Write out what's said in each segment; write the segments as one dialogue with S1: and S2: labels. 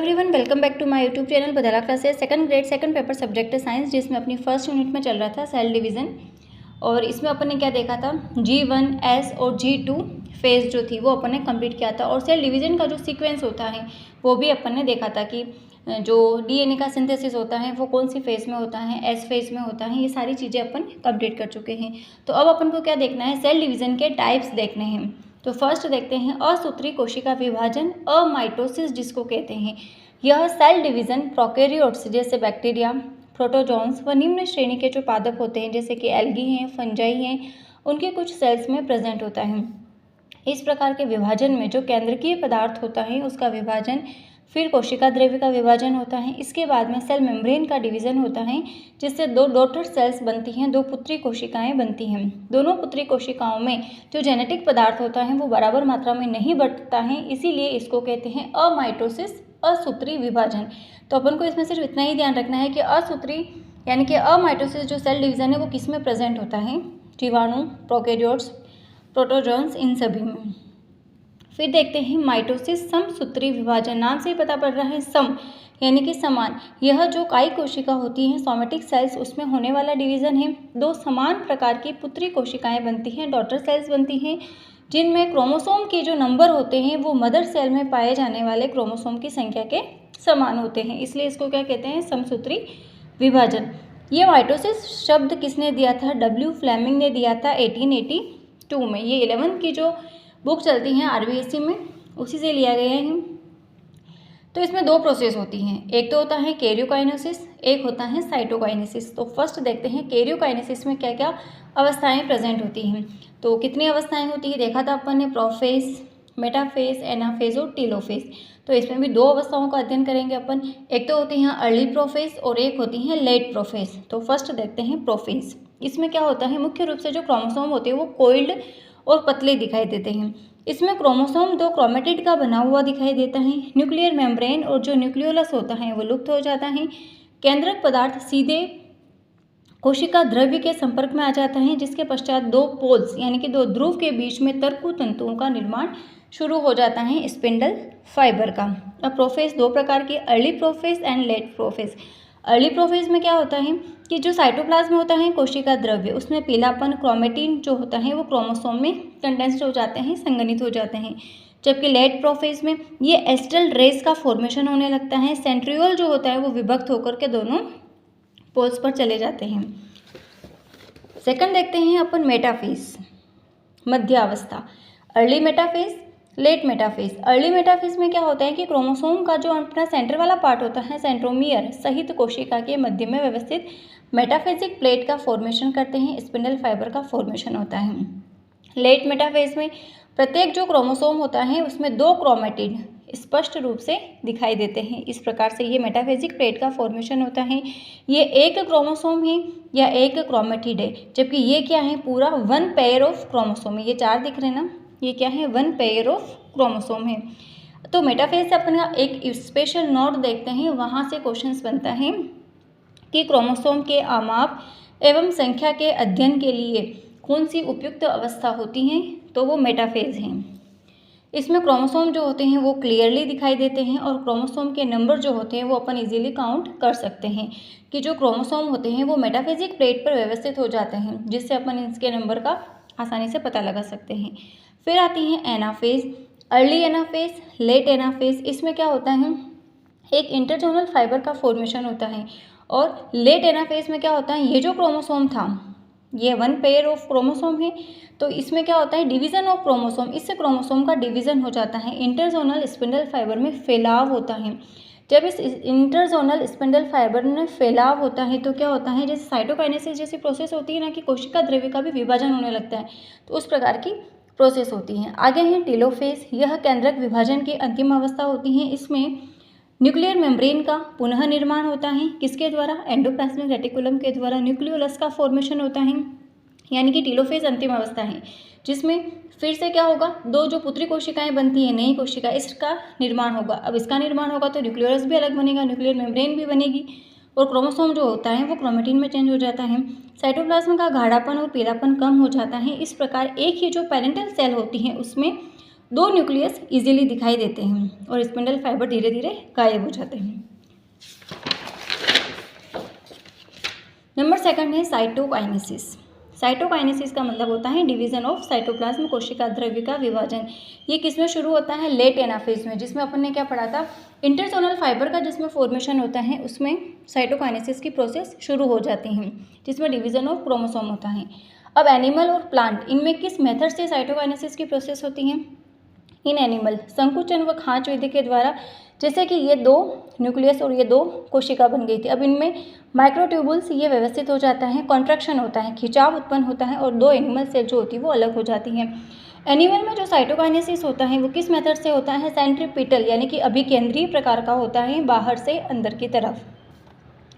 S1: Everyone, welcome back to my YouTube channel Badla classes. Second grade second paper subject है science, जिसमें अपनी first unit में चल रहा था सेल डिवीज़न। और इसमें अपन ने क्या देखा था, G1, S और G2 फेज जो थी वो अपन ने कंप्लीट किया था। और सेल डिवीज़न का जो सीक्वेंस होता है वो भी अपन ने देखा था कि जो DNA का सिंथेसिस होता है वो कौन सी फेज़ में होता है, एस फेज़ में होता है। ये सारी चीज़ें अपन कंप्लीट कर चुके हैं। तो अब अपन को क्या देखना है, सेल डिवीज़न के टाइप्स देखने हैं। तो फर्स्ट देखते हैं असूत्री कोशिका विभाजन, अमाइटोसिस जिसको कहते हैं। यह सेल डिवीज़न प्रोकैरियोट्स जैसे बैक्टीरिया, प्रोटोजोन्स व निम्न श्रेणी के जो पादप होते हैं जैसे कि एल्गी हैं, फंजाई हैं, उनके कुछ सेल्स में प्रेजेंट होता है। इस प्रकार के विभाजन में जो केंद्रकीय पदार्थ होता है उसका विभाजन, फिर कोशिका द्रव्य का विभाजन होता है। इसके बाद में सेल मेम्ब्रेन का डिवीज़न होता है, जिससे दो डॉटर सेल्स बनती हैं, दो पुत्री कोशिकाएं बनती हैं। दोनों पुत्री कोशिकाओं में जो जेनेटिक पदार्थ होता है वो बराबर मात्रा में नहीं बढ़ता है, इसीलिए इसको कहते हैं अमाइटोसिस, असूत्री विभाजन। तो अपन को इसमें सिर्फ इतना ही ध्यान रखना है कि असूत्री यानी कि अमाइटोसिस जो सेल डिवीज़न है वो किस में प्रेजेंट होता है, जीवाणु, प्रोकैरियोट्स, प्रोटोजोन्स, इन सभी में। फिर देखते हैं माइटोसिस, समसूत्री विभाजन। नाम से ही पता पड़ रहा है सम यानी कि समान। यह जो काई कोशिका होती हैं, सोमेटिक सेल्स, उसमें होने वाला डिवीज़न है। दो समान प्रकार की पुत्री कोशिकाएं बनती हैं, डॉटर सेल्स बनती हैं, जिनमें क्रोमोसोम के जो नंबर होते हैं वो मदर सेल में पाए जाने वाले क्रोमोसोम की संख्या के समान होते हैं, इसलिए इसको क्या कहते हैं, समसूत्री विभाजन। ये माइटोसिस शब्द किसने दिया था, डब्ल्यू फ्लेमिंग ने दिया था 1882 में। ये 11 की जो बुक चलती हैं RBSC में, उसी से लिया गया है। तो इसमें दो प्रोसेस होती हैं, एक तो होता है कैरियोकाइनेसिस, एक होता है साइटोकाइनेसिस। तो फर्स्ट देखते हैं कैरियोकाइनेसिस में क्या क्या अवस्थाएं प्रेजेंट होती हैं। तो कितनी अवस्थाएं होती है देखा था अपन ने, प्रोफेज, मेटाफेज, एनाफेज और टीलोफेज। तो इसमें भी दो अवस्थाओं का अध्ययन करेंगे अपन, एक तो होती हैं अर्ली प्रोफेज और एक होती हैं लेट प्रोफेज। तो फर्स्ट देखते हैं प्रोफेज। इसमें क्या होता है, मुख्य रूप से जो क्रोमोसोम होते हैं वो कोइल्ड और पतले दिखाई देते हैं। इसमें क्रोमोसोम दो क्रोमेटिड का बना हुआ दिखाई देता है। न्यूक्लियर मेम्ब्रेन और जो न्यूक्लियोलस होता है वो लुप्त हो जाता है। केंद्रक पदार्थ सीधे कोशिका द्रव्य के संपर्क में आ जाता है, जिसके पश्चात दो पोल्स यानी कि दो ध्रुव के बीच में तरकु तंतुओं का निर्माण शुरू हो जाता है स्पिंडल फाइबर का। अब प्रोफेज दो प्रकार के, early prophase and let prophase. Early prophase में क्या होता है कि जो साइटोप्लाज्म होता है कोशिका द्रव्य, उसमें पीलापन, क्रोमेटिन जो होता है वो क्रोमोसोम में कंडेंस्ड हो जाते हैं, संघनित हो जाते हैं। जबकि लेट प्रोफेज में ये एस्ट्रल रेस का फॉर्मेशन होने लगता है। सेंट्रियोल जो होता है वो विभक्त होकर के दोनों पोल्स पर चले जाते हैं। सेकंड देखते हैं अपन मेटाफेज, मध्य अवस्था। Early metaphase, late metaphase. Early metaphase में क्या होता है कि क्रोमोसोम का जो अपना सेंटर वाला पार्ट होता है, सेंट्रोमियर सहित कोशिका के मध्य में व्यवस्थित मेटाफेजिक प्लेट का फॉर्मेशन करते हैं, स्पिंडल फाइबर का फॉर्मेशन होता है। लेट मेटाफेज में प्रत्येक जो क्रोमोसोम होता है उसमें दो क्रोमेटिड स्पष्ट रूप से दिखाई देते हैं। इस प्रकार से ये मेटाफेजिक प्लेट का फॉर्मेशन होता है। ये एक क्रोमोसोम है या एक क्रोमेटिड है, जबकि ये क्या है, पूरा वन पेयर ऑफ क्रोमोसोम है। ये चार दिख रहे हैं ना, ये क्या है, वन पेयर ऑफ क्रोमोसोम है। तो मेटाफेज से अपन एक स्पेशल नोट देखते हैं, वहाँ से क्वेश्चंस बनता है कि क्रोमोसोम के आमाप एवं संख्या के अध्ययन के लिए कौन सी उपयुक्त अवस्था होती है, तो वो मेटाफेज हैं। इसमें क्रोमोसोम जो होते हैं वो क्लियरली दिखाई देते हैं और क्रोमोसोम के नंबर जो होते हैं वो अपन इजीली काउंट कर सकते हैं कि जो क्रोमोसोम होते हैं वो मेटाफेजिक प्लेट पर व्यवस्थित हो जाते हैं, जिससे अपन इसके नंबर का आसानी से पता लगा सकते हैं। फिर आती हैं anaphase, early anaphase, late anaphase. इसमें क्या होता है, एक इंटरजोनल फाइबर का फॉर्मेशन होता है। और लेट एनाफेज में क्या होता है, ये जो क्रोमोसोम था ये वन पेयर ऑफ क्रोमोसोम है, तो इसमें क्या होता है, डिवीज़न ऑफ क्रोमोसोम, इससे क्रोमोसोम का डिवीज़न हो जाता है। इंटरजोनल स्पिंडल फाइबर में फैलाव होता है। जब इस इंटरजोनल स्पिंडल फाइबर में फैलाव होता है तो क्या होता है, जैसे साइटोकाइनेसिस जैसी प्रोसेस होती है ना कि कोशिका द्रव्य का भी विभाजन होने लगता है, तो उस प्रकार की प्रोसेस होती है। आगे है टीलोफेज। यह केंद्रक विभाजन की अंतिम अवस्था होती है। इसमें न्यूक्लियर मेम्ब्रेन का पुनः निर्माण होता है, किसके द्वारा, एंडोप्लाज्मिक रेटिकुलम के द्वारा न्यूक्लियोलस का फॉर्मेशन होता है, यानी कि टीलोफेज अंतिम अवस्था है, जिसमें फिर से क्या होगा, दो जो पुत्री कोशिकाएं बनती हैं, नई कोशिका, इसका निर्माण होगा। अब इसका निर्माण होगा तो न्यूक्लियोलस भी अलग बनेगा, न्यूक्लियर मेम्ब्रेन भी बनेगी और क्रोमोसोम जो होता है वो क्रोमेटिन में चेंज हो जाता है। साइटोप्लाज्म का गाढ़ापन और पीलापन कम हो जाता है। इस प्रकार एक ही जो पेरेंटल सेल होती है उसमें दो न्यूक्लियस इजीली दिखाई देते हैं और स्पिंडल फाइबर धीरे धीरे गायब हो जाते हैं। नंबर सेकंड है साइटोकाइनेसिस। साइटोकाइनेसिस का मतलब होता है डिवीजन ऑफ साइटोप्लाज्म, कोशिका द्रव्य का विभाजन। ये किसमें शुरू होता है? लेट एनाफेज में, जिसमें अपन ने क्या पढ़ा था? इंटरसोनल फाइबर का जिसमें फॉर्मेशन होता है उसमें साइटोकाइनेसिस की प्रोसेस शुरू हो जाती है, जिसमें डिवीजन ऑफ क्रोमोसोम होता है। अब एनिमल और प्लांट, इनमें किस मेथड से साइटोकाइनेसिस की प्रोसेस होती है? इन एनिमल संकुचन व खांच विधि के द्वारा। जैसे कि ये दो न्यूक्लियस और ये दो कोशिका बन गई थी, अब इनमें माइक्रोट्यूबुल्स ये व्यवस्थित हो जाता है, कॉन्ट्रैक्शन होता है, खिंचाव उत्पन्न होता है और दो एनिमल सेल जो होती है वो अलग हो जाती हैं। एनिमल में जो साइटोकाइनेसिस होता है वो किस मेथड से होता है? सेंट्रीपिटल यानी कि अभिकेंद्रीय प्रकार का होता है, बाहर से अंदर की तरफ।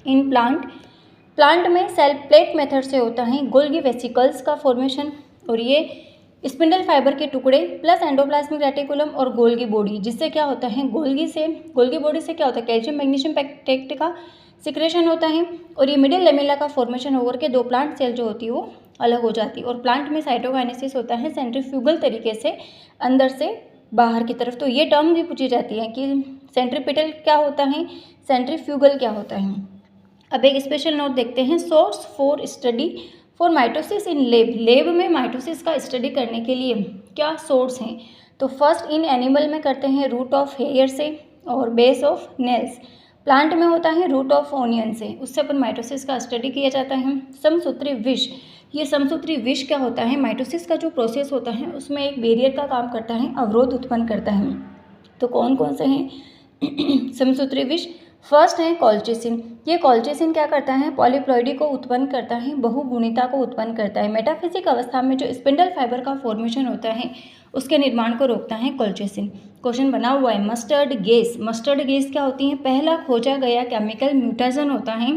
S1: इन प्लांट में सेल प्लेट मेथड से होता है, गोल्गी वेसिकल्स का फॉर्मेशन, और ये स्पिंडल फाइबर के टुकड़े प्लस एंडोप्लाज्मिक रेटिकुलम और गोल्गी बॉडी, जिससे क्या होता है? गोल्गी बॉडी से क्या होता है? कैल्शियम मैग्नीशियम पेक्टेट का सिक्रेशन होता है और ये मिडिल लेमेला का फॉर्मेशन होकर के दो प्लांट सेल जो होती है वो अलग हो जाती है। और प्लांट में साइटोकाइनेसिस होता है सेंट्रीफ्यूगल तरीके से अंदर से बाहर की तरफ। तो ये टर्म भी पूछी जाती है कि सेंट्रीपिटल क्या होता है, सेंट्रीफ्यूगल क्या होता है। अब एक स्पेशल नोट देखते हैं, source for study for mitosis in lab में माइटोसिस का स्टडी करने के लिए क्या सोर्स हैं? तो फर्स्ट इन एनिमल में करते हैं रूट ऑफ हेयर से और बेस ऑफ नेल्स। प्लांट में होता है रूट ऑफ ओनियन से, उससे अपन माइटोसिस का स्टडी किया जाता है। समसूत्री विष, ये समसूत्री विष क्या होता है? माइटोसिस का जो प्रोसेस होता है उसमें एक बैरियर का काम करता है, अवरोध उत्पन्न करता है। तो कौन कौन से हैं समसूत्री विष? फर्स्ट है कॉल्चिसिन। ये कॉल्चिसिन क्या करता है? पॉलीप्लॉइडी को उत्पन्न करता है, बहुगुणिता को उत्पन्न करता है। मेटाफिजिक अवस्था में जो स्पिंडल फाइबर का फॉर्मेशन होता है उसके निर्माण को रोकता है कॉल्चिसिन। क्वेश्चन बना हुआ है मस्टर्ड गैस। मस्टर्ड गैस क्या होती है? पहला खोजा गया केमिकल म्यूटेशन होता है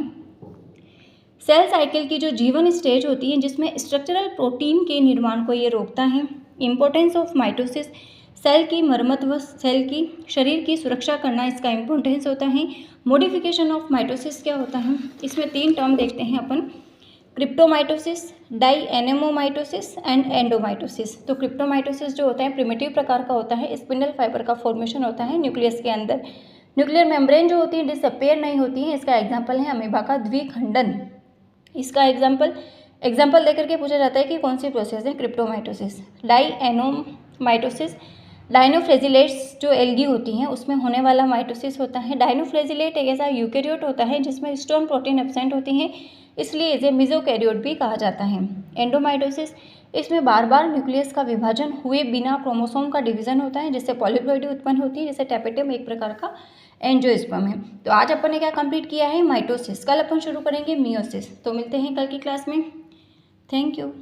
S1: सेल साइकिल की जो जीवन स्टेज होती है, जिसमें स्ट्रक्चरल प्रोटीन के निर्माण को ये रोकता है। इंपॉर्टेंस ऑफ माइटोसिस, सेल की मरम्मत व सेल की शरीर की सुरक्षा करना इसका इंपॉर्टेंस होता है। मॉडिफिकेशन ऑफ माइटोसिस क्या होता है? इसमें तीन टर्म देखते हैं अपन, क्रिप्टोमाइटोसिस, डाईएनेमोमाइटोसिस एंड एंडोमाइटोसिस। तो क्रिप्टोमाइटोसिस जो होता है प्रिमिटिव प्रकार का होता है, स्पिंडल फाइबर का फॉर्मेशन होता है न्यूक्लियस के अंदर। न्यूक्लियर मेम्ब्रेन जो होती है डिसअपेयर नहीं होती है, इसका एग्जाम्पल है अमीबा का द्विखंडन। इसका एग्जाम्पल देकर के पूछा जाता है कि कौन सी प्रोसेस है क्रिप्टोमाइटोसिस। डाईएनोमाइटोसिस, डायनोफ्लेजिलेट्स जो एल्गी होती हैं उसमें होने वाला माइटोसिस होता है। डायनोफ्लेजिलेट एक ऐसा यूकैरियोट होता है जिसमें हिस्टोन प्रोटीन एब्सेंट होती हैं, इसलिए इसे मेसोकैरियोट भी कहा जाता है। एंडोमाइटोसिस, इसमें बार बार न्यूक्लियस का विभाजन हुए बिना क्रोमोसोम का डिवीजन होता है, जिससे पॉलीप्लॉइडी उत्पन्न होती है, जैसे टैपेटम एक प्रकार का एंजियोस्पर्म है। तो आज अपन ने क्या कंप्लीट किया है? माइटोसिस। कल अपन शुरू करेंगे मियोसिस। तो मिलते हैं कल की क्लास में। Thank you.